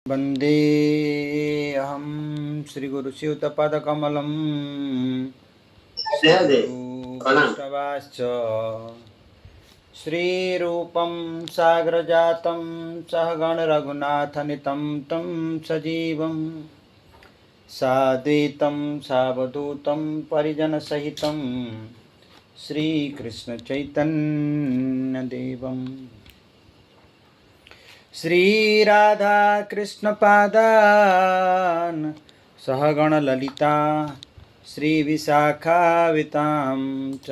वन्देऽहं श्रीगुरुस्यूतपदकमलं श्रीगुरुवैष्णवांश्च श्रीरूपं साग्रजातं सहगणरघुनाथनितं तं सजीवं साद्वैतं सावधूतं परिजनसहितं श्रीकृष्णचैतन्यदेवम् श्रीराधा कृष्णपादान् सहगणललिता श्रीविशाखावितां च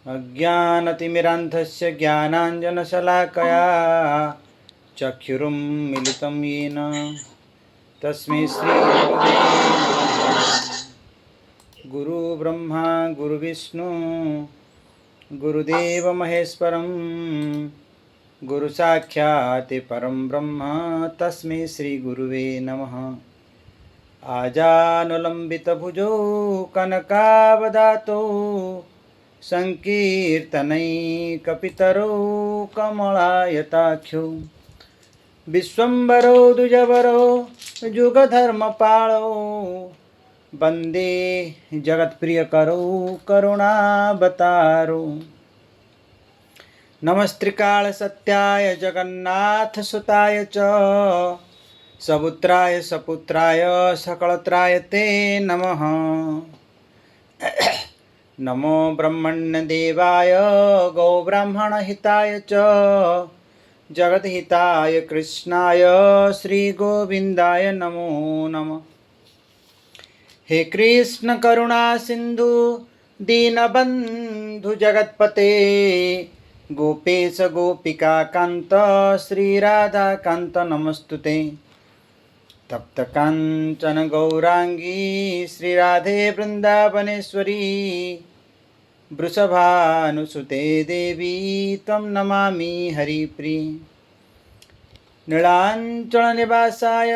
अज्ञानतिमिरान्धस्य ज्ञानाञ्जनशलाकया चक्षुरुन्मीलितं येन तस्मै श्रीगुरुवे नमः। गुरुब्रह्मा गुरुविष्णु गुरुदेव महेश्वरं गुरु साक्षात् परम ब्रह्म तस्मै श्री गुरुवे नमः। आजानुलंबित भुजौ कनकावदातो संकीर्तनैकपितरो कमलायताक्षो विश्वम्भरो द्विजवरो युगधर्मपालो वन्दे जगत्प्रियकरो करुणावतारो नमस्त्रिकाल सत्याय जगन्नाथ सुताय च सबुत्राय सपुत्राय सकलत्राय ते नमः। नमो ब्रह्मण्य देवाय गौ ब्राह्मण हिताय च जगद्हिताय कृष्णाय श्री गोविंदाय नमो नमः। हे कृष्ण करुणा सिंधु दीनबंधु जगत्पते गोपेश गोपिका कांत श्रीराधा कांत नमस्तुते। तप्त कांचन गौरांगी श्रीराधे वृंदावनेश्वरी वृषभानुसुते देवी त्वं नमामि हरिप्रिय। नीलांचल निवासाय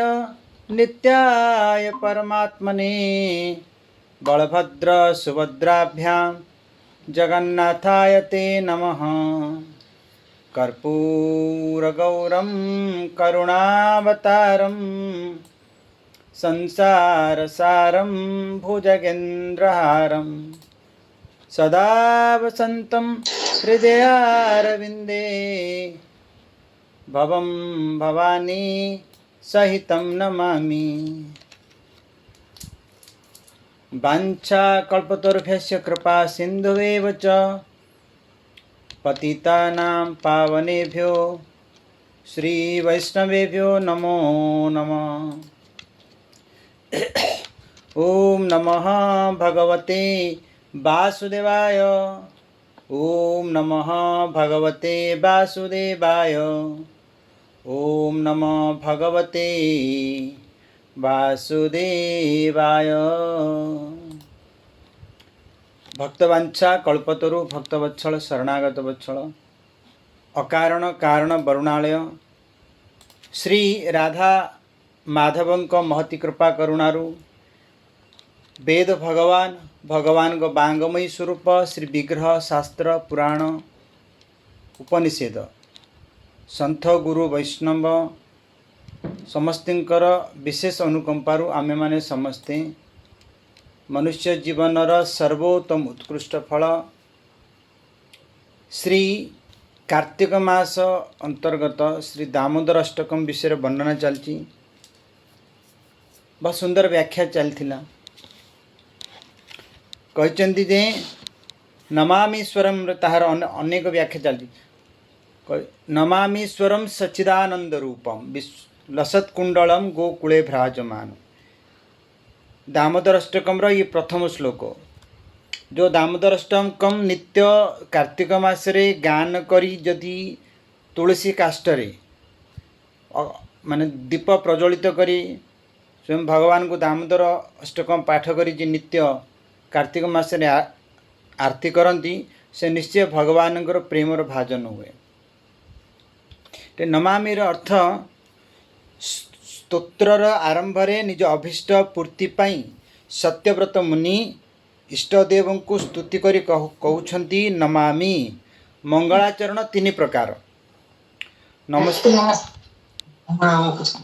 नित्याय परमात्मने बलभद्र सुभद्राभ्यां जगन्नाथाय ते नमः। कर्पूरगौरं करुणावतारं संसारसारं भुजगेन्द्रहारं सदा वसन्तं हृदयारविन्दे भवं भवानी सहितं नमामि। वाञ्छाकल्पतरुभ्यश्च कृपा सिन्धुवेव च पतितानां पावनेभ्यो श्रीवैष्णवेभ्यो नमो नमः। ॐ नमः भगवते वासुदेवाय। ॐ नमः भगवते वासुदेवाय। ॐ नमः भगवते वासुदेवाय। भक्तवांछा कल्पतरु भक्तवत्सल शरणागत वत्सल अकारण कारण वरुणालय श्री राधा माधवंक महती कृपा करुणारु वेद भगवान भगवान को बांगमयी स्वरूप श्री विग्रह शास्त्र पुराण उपनिषेद संथ गुरु वैष्णव समस्तिंकर विशेष अनुकंपारु आमे माने समस्ते मनुष्य जीवनर सर्वोत्तम उत्कृष्ट फल श्री कार्तिक मास अंतर्गत श्री दामोदर अष्टकम विषय वर्णना चलती। बहुत सुंदर व्याख्या चलता कहते जे नमामीश्वरम ताहार अनेक व्याख्या चलती। नमामीश्वरम सच्चिदानंद रूपम लसत्कुंडलम गोकुले भ्राजमान। दामोदर अष्टकम ये प्रथम श्लोक जो दामोदर अष्टकम नित्य कार्तिक मासरे गान करी जदि तुलसी काष्ठरे माने दीप प्रज्वलित करी स्वयं भगवान को दामोदर अष्टकम पाठ करी जे नित्य कार्तिक मासरे आरती करती से निश्चय भगवान प्रेमर भाजन हुए। नमामीर अर्थ स्तोत्रर आरंभरे निज अभीष्ट पूर्ति पाई सत्यव्रत मुनि इष्टदेव को स्तुति करी कहउछंती नमामि। मंगलाचरण तीन प्रकार। हाँ कुछ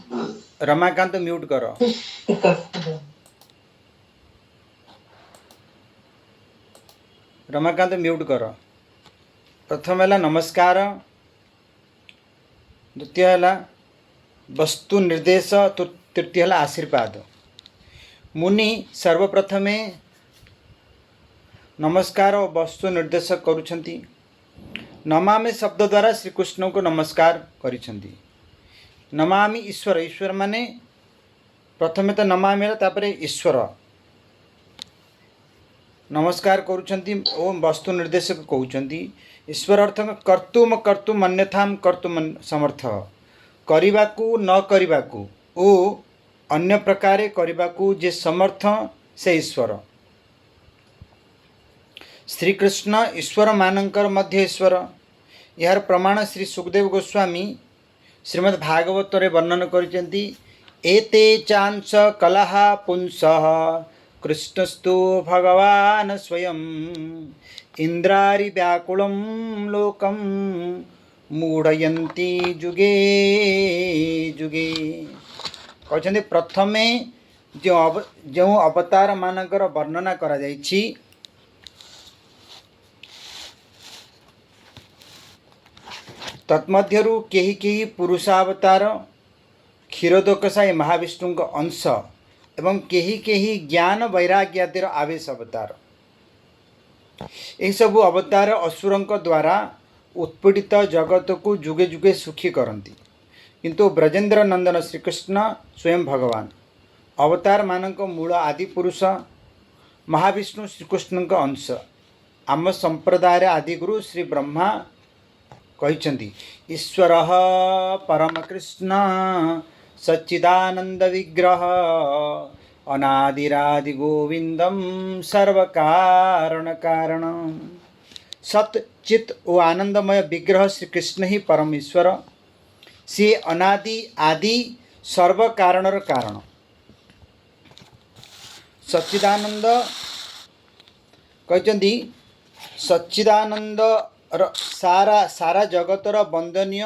रमाकांत म्यूट कर। रमाकांत म्यूट कर। प्रथम है नमस्कार, द्वितीय है वस्तु निर्देश, तो तृतीय है आशीर्वाद। मुनि सर्वप्रथमे नमस्कार और वस्तु निर्देश करुछंती। नमामि शब्द द्वारा श्रीकृष्ण को नमस्कार करिछंती। नमामि ईश्वर, ईश्वर माने प्रथमे तो नमामि तापरे ईश्वर नमस्कार करुछंती ओ वस्तु निर्देशक कहउछंती। ईश्वर अर्थ कर्तुम कर्तुम अन्यथाम कर्तुम समर्थ, करिबाकू न करिबाकू ओ अन्य प्रकारे करिबाकू जे समर्थ से ईश्वर। श्रीकृष्ण ईश्वर मानकर मध्य ईश्वर। यार प्रमाण श्री सुखदेव गोस्वामी श्रीमद् भागवत रे वर्णन करिसेंती। एते चांस कलह पुंसः कृष्णस्तु भगवान स्वयं, इंद्रारि व्याकुलं लोकं मूढ़यन्ति जुगे जुगे। कहते प्रथमे जो अवतार मानकर वर्णना करा जाइछि तत्मध्यरु केही केही पुरुषावतार क्षीरोदकसाई महाविष्णु अंश एवं केही केही ज्ञान वैराग्य आदि आवेश अवतार। यह सबु अवतार असुरों द्वारा उत्पीड़ित जगत को जुगे जुगे सुखी करती, किंतु ब्रजेन्द्र नंदन श्रीकृष्ण स्वयं भगवान अवतार मानक मूल आदि पुरुष महाविष्णु श्रीकृष्ण अंश। आम संप्रदाय आदिगुरु श्री ब्रह्मा कहते ईश्वर परम कृष्ण सच्चिदानंद विग्रह अनादिरादि गोविंदम सर्व कारण कारण। सत चित ओ आनंदमय विग्रह श्री कृष्ण ही परम ईश्वर, सी अनादि आदि सर्व कारणर कारण। सच्चिदानंद कहते सच्चिदानंद सारा सारा जगतर वंदनीय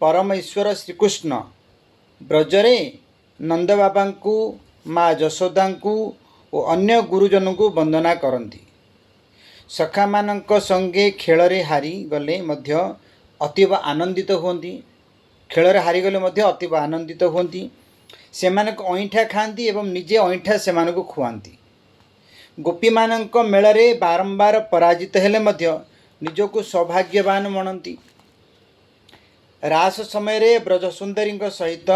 परम ईश्वर श्रीकृष्ण ब्रजरे नंद बाबा को माँ जशोदा को और अन्य गुरुजन को वंदना करती। सखा मानक संगे खेल हारी गले मध्य अतीव आनंदित होती, खेल हारी गले मध्य अतीव आनंदित होती। से अईठा खाती एवं निजे अईठा से खुआती। गोपी मानक मेल बारंबार पराजित हेले मध्य निजको सौभाग्यवान मनती। रास समय ब्रज सुंदरी सहित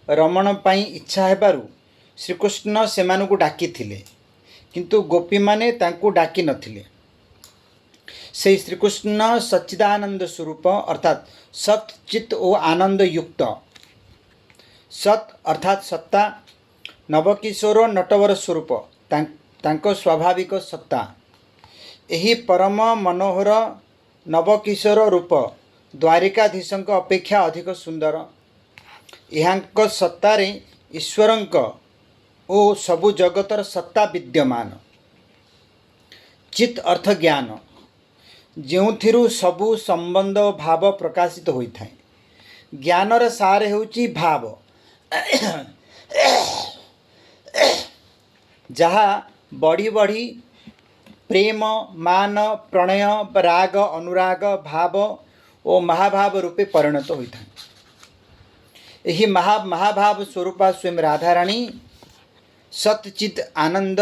रमण पाई इच्छा हेबारु श्रीकृष्ण सेमानकु डाकी थिले, किंतु गोपी माने तांकु डाकी नथिले। से श्रीकृष्ण सच्चिदानंद स्वरूप अर्थात सत चित और आनंद युक्त। सत अर्थात सत्ता, नवकिशोर नटवर स्वरूप तांको स्वाभाविक सत्ता। यही परम मनोहर नवकिशोर रूप द्वारिकाधीश अपेक्षा अधिक सुंदर। यहाँ सत्तार ईश्वरंक ओ सबु जगतर सत्ता विद्यमान। चित अर्थ ज्ञान, जो सबु संबंध भाव प्रकाशित होता है। ज्ञानर सार होची भाव, जहा बढ़ी बढ़ी प्रेम मान प्रणय राग अनुराग भाव और महाभाव रूपे परिणत होता है। यही महाभाव स्वरूपा स्वयं राधाराणी सतचित आनंद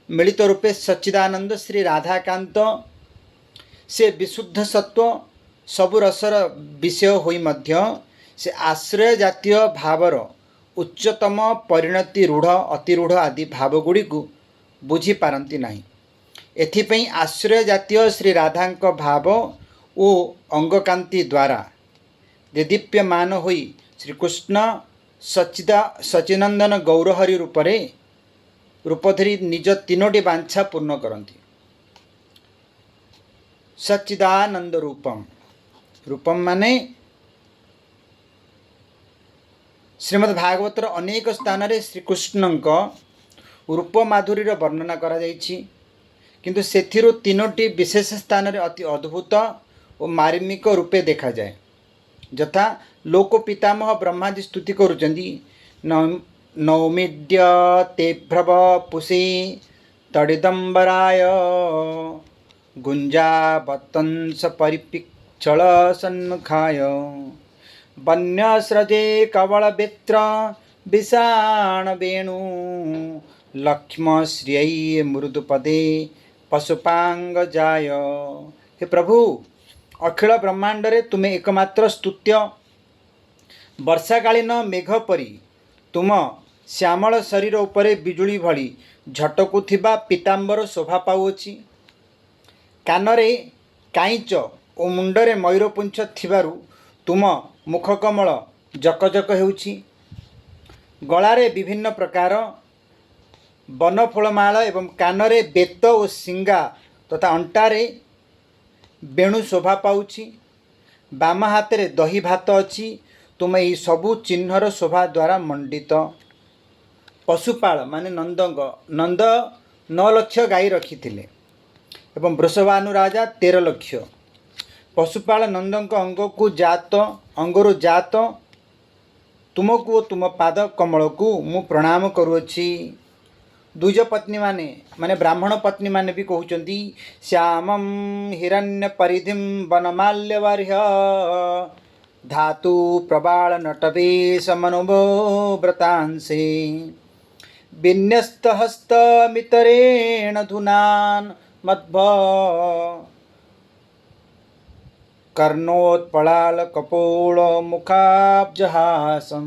मिलित रूपे सच्चिदानंद श्री राधाकांत से विशुद्ध सत्व सबु रसर विषय होई मध्य से आश्रय जातीय भावर उच्चतम परिणति रूढ़ अतिरूढ़ आदि भावगुड़ी को बुझी पारती नहीं। एथिपई आश्रय जातीय श्री राधांक भाव ओ अंगकांति द्वारा देदीप्यमान होई श्रीकृष्ण सचिनंदन गौरहरि रूपधरी निज तीनोटी बांछा पूर्ण करती। सच्चिदानंद रूपम, रूपम माने श्रीमद्भागवतर अनेक स्थान रे श्रीकृष्ण रूप माधुरीर वर्णना करा जाइछि, किंतु सेथिरु तीनोटी विशेष स्थान रे अति अद्भुत और मार्मिक रूपे देखा जाए। ଯଥା ଲୋକ ପିତାମହ ବ୍ରହ୍ମାଦି ସ୍ତୁତି କରୁଛନ୍ତି। ନୌମିଦ୍ୟ ତେଭ୍ରବ ପୁଷି ତଡ଼ିଦମ୍ବରାୟ ଗୁଞ୍ଜାବତଂସ ପରିପିକ୍ଷଳ ସନ୍ମୁଖାୟ ବନ୍ୟସ୍ରଜେ କବଳବେତ୍ର ବିଷାଣ ବେଣୁ ଲକ୍ଷ୍ମଶ୍ରିयै ମୃଦୁପଦେ ପଶୁପାଙ୍ଗ ଯାୟ। हे प्रभु, अखिल ब्रह्मांडरे तुमे एकमात्र स्तुत्य। वर्षाकालीन मेघ परी तुम श्यामल शरीर उपरे बिजुली भली झटकुथिबा पीताम्बर शोभा पाउछि। कानरे काईच ओ मुंडरे मयूरपुंछ थिबारु तुम मुखकमल जकजक हेउछि। गलारे विभिन्न प्रकार बनफुलमाला एवं कानरे बेत ओ सिंगा तथा अंटारे बेणु शोभा पाउछि। बाम हाथ रे दही भात अछि। तुम यही सबु चिन्हर शोभा द्वारा मंडित। पशुपाल माने नंद 9 लक्ष गाई रखिथिले एवं वृषभानु राजा 13 लक्ष। पशुपाल नंदक अंगरु जात तुमको तुम पाद कमल को मु प्रणाम करुअछि। द्विज पत्नी माने ब्राह्मण पत्नी माने भी कहउचंदी श्यामं हिरण्य परिधिम वनमाल्यवर्य धातु प्रबाल नटवेश मनोभो व्रतांसे विन्यस्तहस्त मितरेण धुनान मध्व कर्णोत्पलाल कपोल मुखाब्जहासम।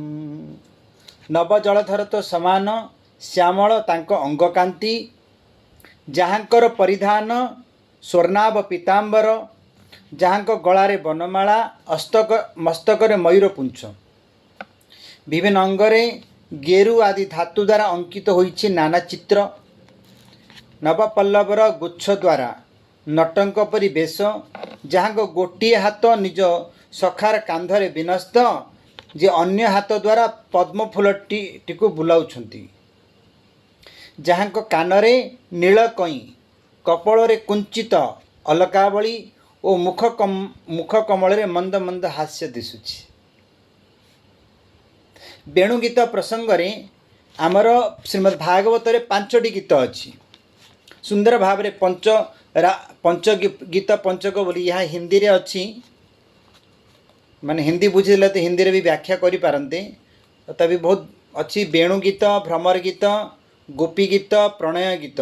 नव जलधर तो समान श्यामल तांको अंगकांति, जहाँकर परिधान स्वर्णाभ पीताम्बर, जहाँको गलारे बनमाला, मस्तकरे मयूरपुंछ, विभिन्न अंगरे गेरु आदि धातु द्वारा अंकित होइछि नाना चित्र। नवपल्लवर गुच्छ द्वारा नटंक परि बेश, जहाँको गोटिए हाथ निज सखार कांधरे विनस्त, जे अन्य हाथ द्वारा पद्मफूलटी को बुलाउछंती। जहाँको कानरे नील कई, कपाଳରେ कुंचित अलकावली ओ मुख कमल मंद मंद हास्य दिशुछि। वेणु गीत प्रसंग रे आमर श्रीमद् भागवत रे 5टी गीत अच्छी। सुंदर भाव रे पंच गीत पंचक बोली यहाँ हिंदी रे अच्छी। माने हिंदी बुझिले तो हिंदी रे भी व्याख्या करि पारंते। तभी बहुत अच्छी वेणु गीत, भ्रमर गीत, गोपी गीत, प्रणय गीत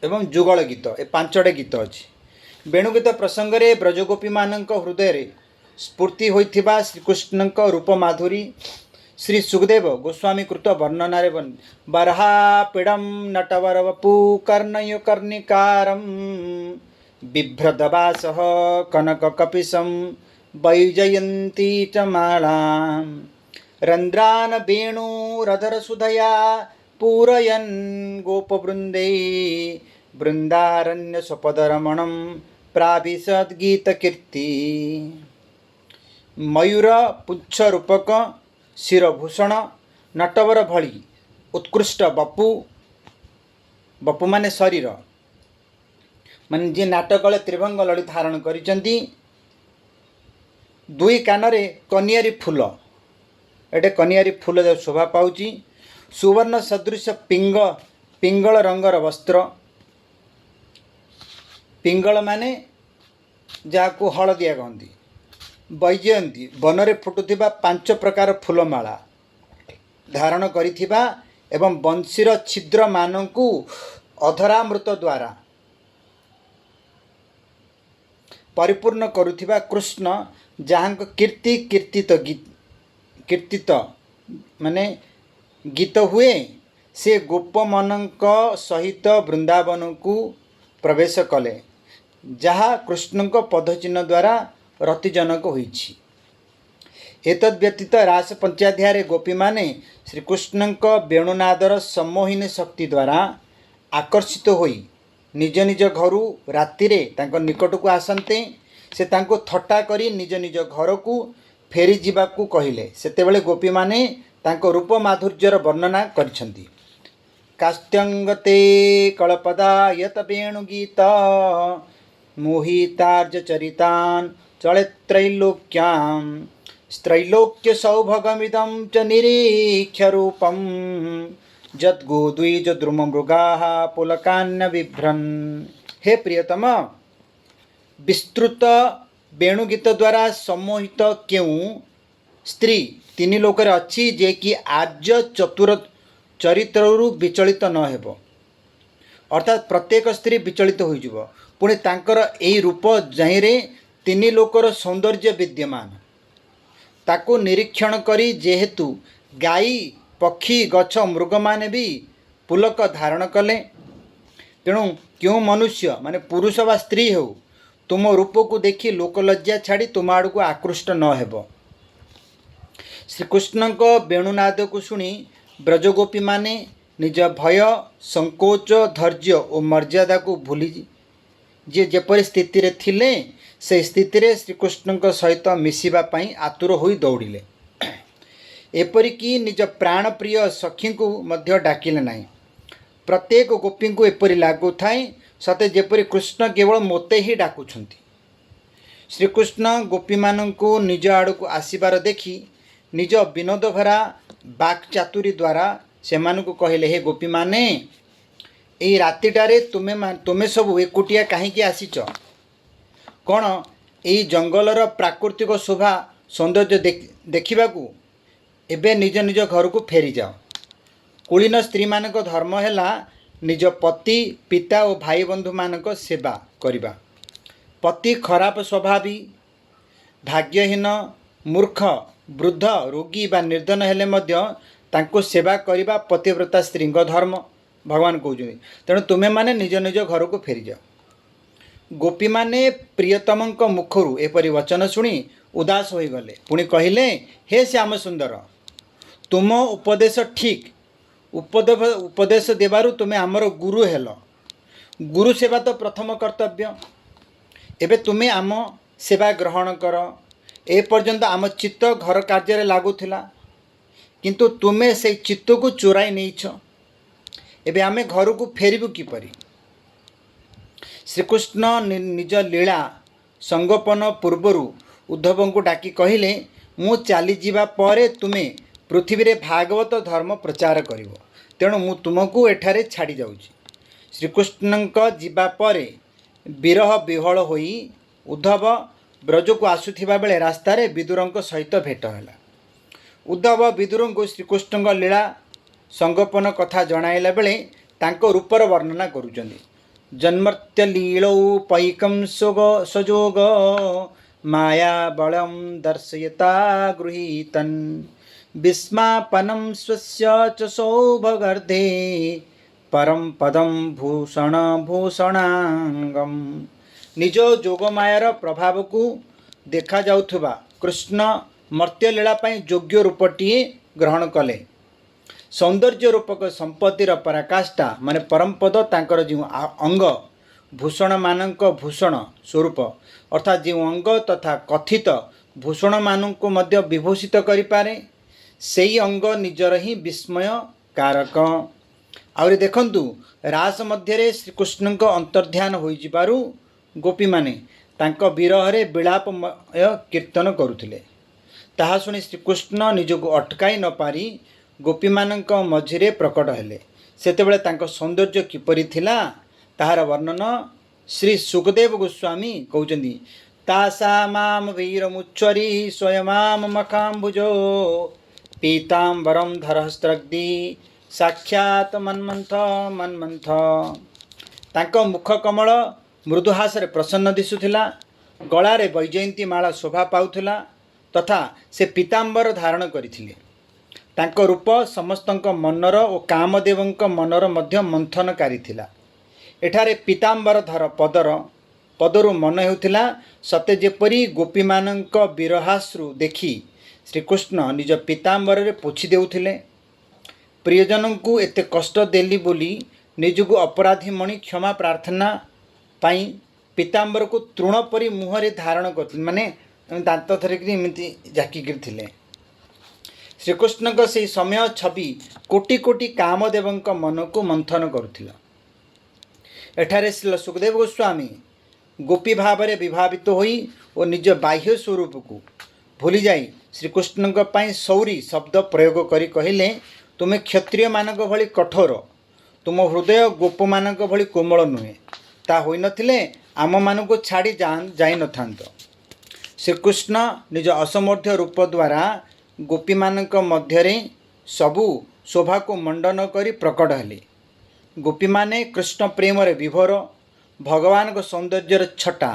एवं जुगल गीत, ए 5टे गीत अच्छी। वेणु गीत प्रसंग रे ब्रजगोपी मानक हृदय रे स्फूर्ति होइथिबा श्रीकृष्णक रूप माधुरी श्री सुखदेव गोस्वामी कृत वर्णना रे बरहापीडम नटवर वपु कर्णयो कर्णिकारम बिभ्रदवासः कनक कपिशं वैजयन्ती च मालां रंद्रान वेणुरधर सुधया पूरयन् गोपवृंदे वृंदारण्य स्वपदरमणं प्राविशद गीत कीर्ति। मयूर पुच्छ रूपक शिरभूषण नटवर भली उत्कृष्ट बपु माने शरीर माने जे नाटकले त्रिभंग लड़ी धारण करिसेंती। दुई कानरे कनियारी फूल, एटे कनियारी फूल शोभा पाउची। सुवर्ण सदृश पिंगल रंगर वस्त्र, पिंगल माने जाको हलदिया कहती। वैजयंती बनरे फुटुथिबा 5 प्रकार फूलमाला धारण करिथिबा एवं बंशीर छिद्र मानकु अधरामृत द्वारा परिपूर्ण करुथिबा कृष्ण, जहाँक कीर्तित माने गीत हुए, से गोपमनक सहित वृंदावन को प्रवेश कले, जहाँ कृष्णक पदचिन्ह द्वारा रतिजनक होइछि। एतद्व्यतीत रास पंचाध्याय गोपी माने श्रीकृष्णक वेणुनादर सम्मोहिनी शक्ति द्वारा आकर्षित होई निज निज घरु राति रे तांको निकट को आसन्ते। से तांको थट्टा करी निज निज घर को फेरी जीवाकू कहिले। सेतेबेले गोपी माने तांको रूप माधुर्यर वर्णना करिसंती। कास्त्यंगते कलपदा यत वेणुगीत मोहितार्ज चरितान चले त्रैलोक्यां त्रैलोक्य सौभगमिदं च निरीक्ष्य रूपं जद्गोद्विज द्रुम मृगाः पुलकान्न बिभ्रन्। हे प्रियतम, विस्तृत वेणुगीत द्वारा सम्मोहित केउँ स्त्री तीन लोकरे अच्छी जे कि आर्य चतुर चरित्रु विचलित न हेब। अर्थात प्रत्येक स्त्री विचलित हो पुणी तांकर एई रूप जाहिरे तीन लोकर सौंदर्य विद्यमान ताको निरीक्षण करी जेहेतु गाई पक्षी गछ मृग माने भी पुलक धारण कले, तेणु क्यों मनुष्य माने पुरुष बा स्त्री हो तुम रूप को देखी लोकलज्जा छाड़ी तुम आड़ को आकृष्ट न हेब। श्रीकृष्ण वेणुनाद को शुणी ब्रजगोपी माने निज भय संकोच धैर्य और मर्यादा को भूली जे जेपरी स्थिति रे थिले से स्थिति रे श्रीकृष्ण सहित मिशिबा पई आतुर होई दौड़िले। एपरिकी निज प्राण प्रिय सखी को मध्य डाकिले नहीं। प्रत्येक गोपी को एपरी लागू थाए सते जेपरी कृष्ण केवल मोते ही डाकुछंती। श्रीकृष्ण गोपी मानंको निज आड़ को आसीबार देखी निज विनोद भरा बाक चातुरी द्वारा से मानक कहले, हे गोपी माने यही रातिटारे तुमे सब एकुटिया कहीं आसीच कौन यही जंगलर प्राकृतिक शोभा सौंदर्य देखा एबे निज निज घर को फेरी जाओ। कुलीन स्त्री मानक धर्म है निज पति पिता और भाई बंधु मानक सेवा करिबा। पति खराब स्वभावी भाग्यहीन मूर्ख वृद्ध रोगी बा निर्धन हेले मध्य तांको सेवा करिबा पतिव्रता स्त्री धर्म भगवान कहते। तेणु तुम्हें माने निज निज घर को फेरी जाओ। गोपी माने प्रियतम मुखरू एपरी वचन शुणी उदास हो गले। पुणी कहले, हे श्याम सुंदर, तुम उपदेश ठीक उपदेश देबारु तुम्हें आमर गुरु हेल। गुरु सेवा तो प्रथम कर्तव्य। एबे तुम्हें आम सेवा ग्रहण कर। ए पर्यंत आम चित्त घर कार्य लगुला किंतु तुम्हें से चित्त को चोराई नहींछ। एबे आमे घर को फेरबू किपरि। श्रीकृष्ण निज लीला संगोपन पूर्वरु उद्धव को डाकी कहले, मु चली जीवा परे तुम्हें पृथ्वी रे भागवत धर्म प्रचार करिवो, तेणु मु तुमको एठारे छाड़ी जाउची। श्रीकृष्ण जीवा परे विरह विहल होई उद्धव ब्रज को आसुथिबा बेले रास्तारे विदुरंक सहित भेट होला। उद्धव विदुर को श्रीकृष्ण लीला संगोपन कथा जणाइला बेले तांको रूपर वर्णना करुचंदी। जन्मर्त्य लीलौ पैकं सजोग माया बलम दर्शयता गृहीतन विस्मापनं स्वस्य च सौभगर्धे परम पदम भूषण भूषणांगम। निज जोगमायार प्रभाव को देखा जाउथुबा कृष्ण मर्त्यलीला योग्य रूपटीए ग्रहण कले। सौंदर्य रूपक संपत्तिर पराकाष्ठा माने परमपद तांकर जो अंग भूषण मानक भूषण स्वरूप अर्थात जो अंग तथा कथित भूषण मानक मध्य विभूषित करिपारे सेई अंग निजर ही विस्मय कारक। आउरी देखंतु रास मध्य श्रीकृष्ण अंतर्ध्यान हो जिबारु गोपी माने तांको विरहरे विलापमय कीर्तन करुथिले। ताहा शुणी श्रीकृष्ण निजको अटकाई न पारी गोपी मानक मझिरे प्रकट हेले। सेतेबेले तांको सौंदर्य किपरि थिला ताहार वर्णन श्री सुखदेव गोस्वामी कहउचंदी। तासा माम वीरमुच्चरी स्वयमाम मखाम्बुजो पीतांबरम धरहस्त्रग्धि साक्षात मन्मंथ मन्मंथ। तांको मुख कमल मृदुहास प्रसन्न दिशुथिला, गलारे वैजयंती माला शोभा पाउथिला तथा से पीतांबर धारण करिथिले। तांको रूप समस्तक मनर और कामदेवंक मनर मध्य मंथनकारी थिला। एठारे पीतांबर धर पदरु मन हेउथिला सते जेपरी गोपी मानक विरहाश्रु देखी श्रीकृष्ण निज पीतांबर रे पोछि देउथिले। प्रियजन को एते कष्ट देली बोली निजको अपराधी मणि क्षमा प्रार्थना पाई पीतांबर को तृण परी मुहरे धारण करथिले, माने दांत धरिक एमती जाकिक थिले। श्रीकृष्ण का से समय छवि कोटि कोटि कामदेवंक मन को मंथन करुथिला। एठारे श्री सुखदेव गोस्वामी गोपी भाव में विभावित होई और निज बाह्य स्वरूप को भूली जाई श्रीकृष्ण सौरी शब्द प्रयोग करी कहले तुमे क्षत्रिय मानक भली कठोर तुम हृदय गोप मानक भली कोमल नुहे ता होई नथिले आम मानक छाड़ी जाई नथांत। श्रीकृष्ण निज असमर्थ्य रूप द्वारा गोपी मानक मध्यरे सबु शोभा को मंडन करी प्रकट हेले। गोपी माने कृष्ण प्रेम रे विभोर भगवान को सौंदर्यर छटा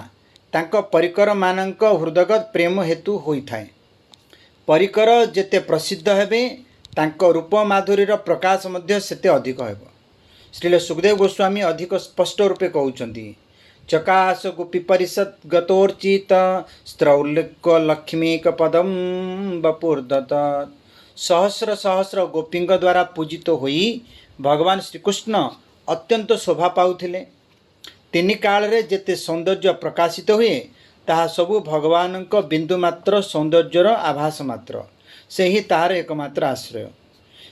तांको परिकर मानक हृदयगत प्रेम हेतु होइथाए। परिकर जेते प्रसिद्ध हेबे तांको रूप माधुरीर प्रकाश मध्य सेते अधिक हेबो। श्रील सुखदेव गोस्वामी अधिक स्पष्ट रूपे कहउचंती चकाश गोपी परिषद गतोर्चित स्त्रौल्क लक्ष्मीक पदम बपुर्दत। सहस्र सहस्र गोपींक द्वारा पूजित होई भगवान श्रीकृष्ण अत्यंत शोभा पाउथिले। तीन काल रे जेते सौंदर्य प्रकाशित हुए ताहा सबु भगवान को बिंदु मात्र सौंदर्यर आभास मात्र से ही तार एकमात्र आश्रय।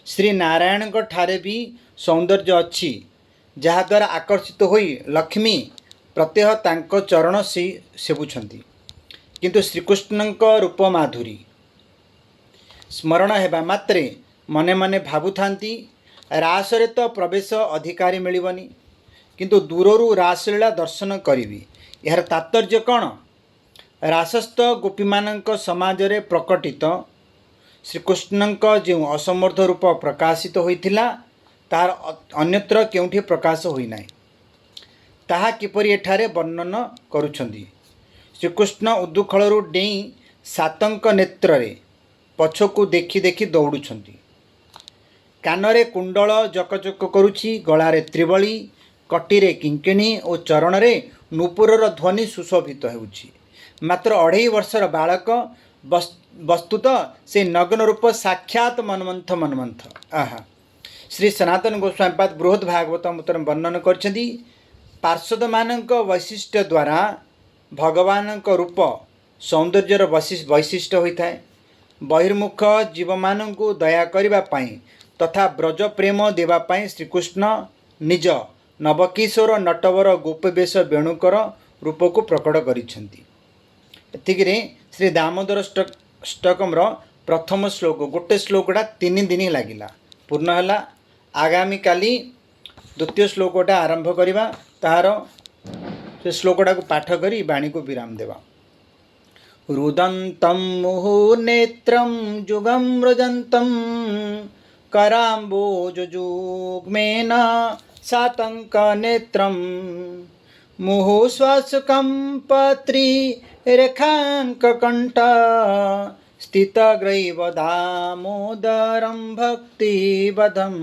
श्री नारायण को ठारे भी सौंदर्य अच्छी जहाद्वारा आकर्षित होई लक्ष्मी प्रत्यह तांको चरण से सेवुछंती किंतु श्रीकृष्ण रूप माधुरी स्मरण हेबा मात्रे मने मने भावुथांती रासरे तो प्रवेश अधिकारी मिलिबनी किंतु दूररू रासलीला दर्शन करी। यार तात्पर्य कौन? रासस्थ गोपी मानक समाज रे प्रकटित श्रीकृष्ण जो असमर्थ रूप प्रकाशित होइथिला तार अन्यत्र केउठी प्रकाश होई नाही ताहा किपरि एठारे वर्णन करुछंदी। श्रीकृष्ण उद्दुखलरू डेई सातंक नेत्र रे पछकु देखि देखि दौड़ुछंती। कानरे कुंडल जकजक करुछि गलारे त्रिवली कटीरे किंकिणी और चरण रे नूपुरर ध्वनि सुशोभित हेउछि। मात्र 2.5 वर्षर बालक वस्तुत से नग्न रूप साक्षात मनमंथ मनमंथ। आहा श्री सनातन गोस्वामी पाद बृहद भागवत मुतर वर्णन करछंती पार्षद मानक वैशिष्ट्य द्वारा भगवान रूप सौंदर्यर वैशिष्ट्य होता है। बहिर्मुख जीव मानू दया करिबा पाई तथा ब्रज प्रेम देवाई श्रीकृष्ण निज नवकिशोर नटवर गोपवेश वेणुकर रूप को प्रकट करिसेंती। एतिकिरे श्री दामोदर अष्टकम प्रथम श्लोक गोटे श्लोकटा 3 दिन लगिला पूर्ण है। आगामी काली द्वितीय श्लोकटा आरंभ करिबा तार से श्लोकटा को पाठ करी वाणी को विराम देवा। रुदन्तं मुहुर्नेत्रं जुगं व्रजन्तं कराम्बोजुग्मेन सातङ्कनेत्रं मुहुश्वासकं पत्रीरेखाङ्ककण्ठ स्थितग्रैव दामोदरं भक्तिवदम्।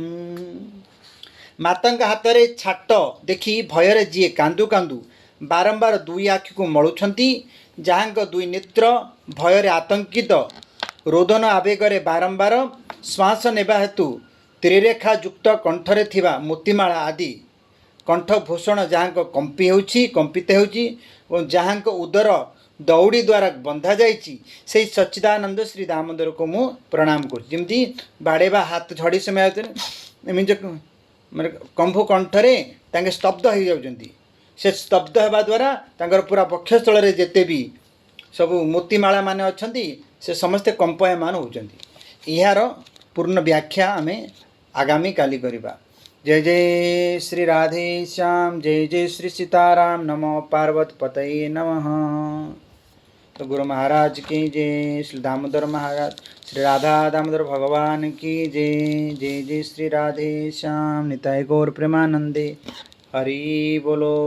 मातांका हाथ रे छाट देखि भयर जी कांदू कांदू बारंबार दुई आखि को मलुछंती जहां दुई नेत्र भयर आतंकित रोदन आवेगरे बारंबार श्वास नेबा हेतु त्रिरेखा युक्त कंठरे थिबा मोतीमाला आदि कंठभूषण जहां कंपी होउछि कंपित होउछि और जहां उदर दौड़ी द्वारा बंधा जाइछि से सच्चिदानंद श्री दामोदर को मु प्रणाम करमती बाड़ेबा हाथ झड़ी समय एमती माने कंभु कंठरे तांगे स्तब्ध हो जाउछंती। से स्तब्ध होगा द्वारा तांगर पूरा वक्षस्थल रे जेते भी सब मोतीमाला माने अछंती से समस्ते कंपयमान होउछंती। इहार पूर्ण व्याख्या आमे आगामी काली करिबा। जय जय श्री राधे श्याम जय जय श्री सीताराम नमो पार्वती पतये नमः। तो गुरु महाराज की जय, श्री दामोदर महाराज श्री राधा दामोदर भगवान की जय। जय जय श्री राधे श्याम निताय गौर प्रेमानंदे हरि बोलो।